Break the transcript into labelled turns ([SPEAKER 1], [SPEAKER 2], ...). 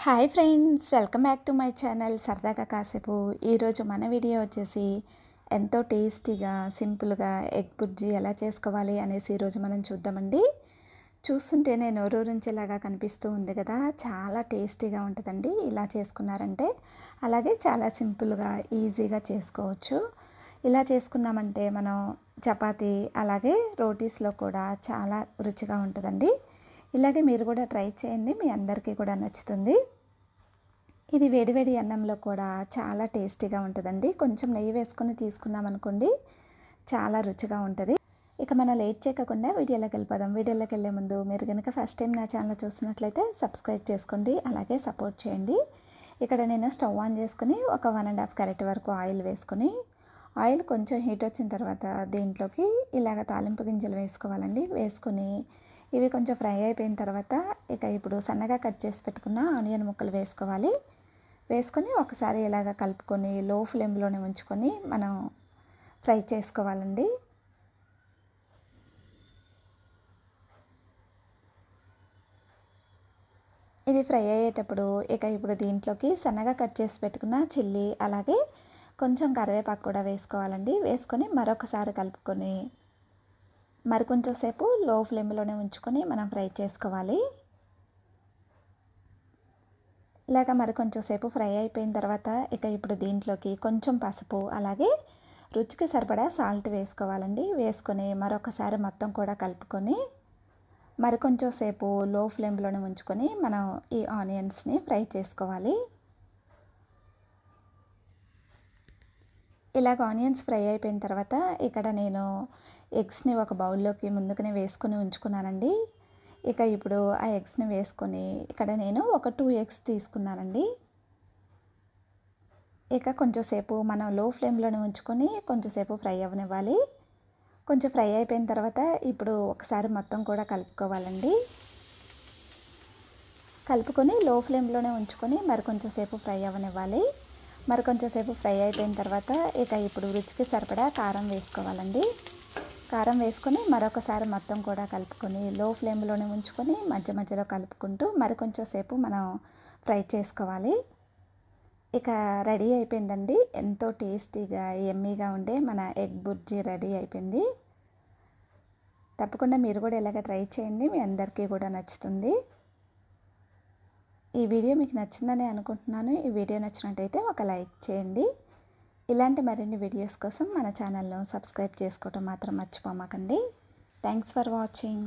[SPEAKER 1] Hi friends, welcome back to my channel సరదాగా కాసేపు. ఈరోజు మన వీడియో వచ్చేసి ఎంతో టేస్టీగా సింపుల్గా ఎగ్ బుర్జీ ఎలా చేసుకోవాలి అనేసి ఈరోజు మనం చూద్దామండి. చూస్తుంటేనే నోరూరించేలాగా కనిపిస్తూ ఉంది కదా, చాలా టేస్టీగా ఉంటుందండి ఇలా చేసుకున్నారంటే. అలాగే చాలా సింపుల్గా ఈజీగా చేసుకోవచ్చు. ఇలా చేసుకున్నామంటే మనం చపాతీ అలాగే రోటీస్లో కూడా చాలా రుచిగా ఉంటుందండి. ఇలాగే మీరు కూడా ట్రై చేయండి, మీ అందరికీ కూడా నచ్చుతుంది. ఇది వేడివేడి అన్నంలో కూడా చాలా టేస్టీగా ఉంటుందండి. కొంచెం నెయ్యి వేసుకొని తీసుకున్నామనుకోండి, చాలా రుచిగా ఉంటుంది. ఇక మనం లేట్ చేయకుండా వీడియోలోకి వెళ్ళిపోదాం. వీడియోలోకి వెళ్ళే ముందు మీరు కనుక ఫస్ట్ టైం నా ఛానల్ చూస్తున్నట్లయితే సబ్స్క్రైబ్ చేసుకోండి, అలాగే సపోర్ట్ చేయండి. ఇక్కడ నేను స్టవ్ ఆన్ చేసుకుని ఒక 1.5 గరిటె వరకు ఆయిల్ వేసుకొని, ఆయిల్ కొంచెం హీట్ వచ్చిన తర్వాత దీంట్లోకి ఇలాగ తాలింపు గింజలు వేసుకోవాలండి. వేసుకొని ఇవి కొంచెం ఫ్రై అయిపోయిన తర్వాత ఇక ఇప్పుడు సన్నగా కట్ చేసి పెట్టుకున్న ఆనియన్ ముక్కలు వేసుకోవాలి. వేసుకొని ఒకసారి ఇలాగ కలుపుకొని లో ఫ్లేమ్లోనే ఉంచుకొని మనం ఫ్రై చేసుకోవాలండి. ఇది ఫ్రై అయ్యేటప్పుడు ఇక ఇప్పుడు దీంట్లోకి సన్నగా కట్ చేసి పెట్టుకున్న చిల్లీ అలాగే కొంచెం కరివేపాకు కూడా వేసుకోవాలండి. వేసుకొని మరొకసారి కలుపుకొని మరికొంచెం సేపు లో ఫ్లేమ్లోనే ఉంచుకొని మనం ఫ్రై చేసుకోవాలి. ఇలాగ మరికొంచెం సేపు ఫ్రై అయిపోయిన తర్వాత ఇక ఇప్పుడు దీంట్లోకి కొంచెం పసుపు అలాగే రుచికి సరిపడా సాల్ట్ వేసుకోవాలండి. వేసుకొని మరొకసారి మొత్తం కూడా కలుపుకొని మరికొంచెం సేపు లో ఫ్లేమ్లోనే ఉంచుకొని మనం ఈ ఆనియన్స్ని ఫ్రై చేసుకోవాలి. ఇలాగ ఆనియన్స్ ఫ్రై అయిపోయిన తర్వాత ఇక్కడ నేను ఎగ్స్ని ఒక బౌల్లోకి ముందుగానే వేసుకొని ఉంచుకున్నానండి. ఇక ఇప్పుడు ఆ ఎగ్స్ని వేసుకొని ఇక్కడ నేను ఒక 2 ఎగ్స్ తీసుకున్నానండి. ఇక కొంచెంసేపు మనం లో ఫ్లేమ్లోనే ఉంచుకొని కొంచెంసేపు ఫ్రై అవ్వనివ్వాలి. కొంచెం ఫ్రై అయిపోయిన తర్వాత ఇప్పుడు ఒకసారి మొత్తం కూడా కలుపుకోవాలండి. కలుపుకొని లో ఫ్లేమ్లోనే ఉంచుకొని మరికొంచెంసేపు ఫ్రై అవ్వనివ్వాలి. మరికొంచెంసేపు ఫ్రై అయిపోయిన తర్వాత ఇక ఇప్పుడు రుచికి సరిపడా కారం వేసుకోవాలండి. కారం వేసుకొని మరొకసారి మొత్తం కూడా కలుపుకొని లో ఫ్లేమ్లోనే ఉంచుకొని మధ్య మధ్యలో కలుపుకుంటూ మరికొంచెం సేపు మనం ఫ్రై చేసుకోవాలి. ఇక రెడీ అయిపోయిందండి. ఎంతో టేస్టీగా యమ్మీగా ఉండే మన ఎగ్ బుర్జీ రెడీ అయిపోయింది. తప్పకుండా మీరు కూడా ఇలాగ ట్రై చేయండి, మీ అందరికీ కూడా నచ్చుతుంది. ఈ వీడియో మీకు నచ్చిందని అనుకుంటున్నాను. ఈ వీడియో నచ్చినట్టయితే ఒక లైక్ చేయండి. ఇలాంటి మరిన్ని వీడియోస్ కోసం మన ఛానల్ను సబ్స్క్రైబ్ చేసుకోవటం మాత్రం మర్చిపోమాకండి. Thanks for watching.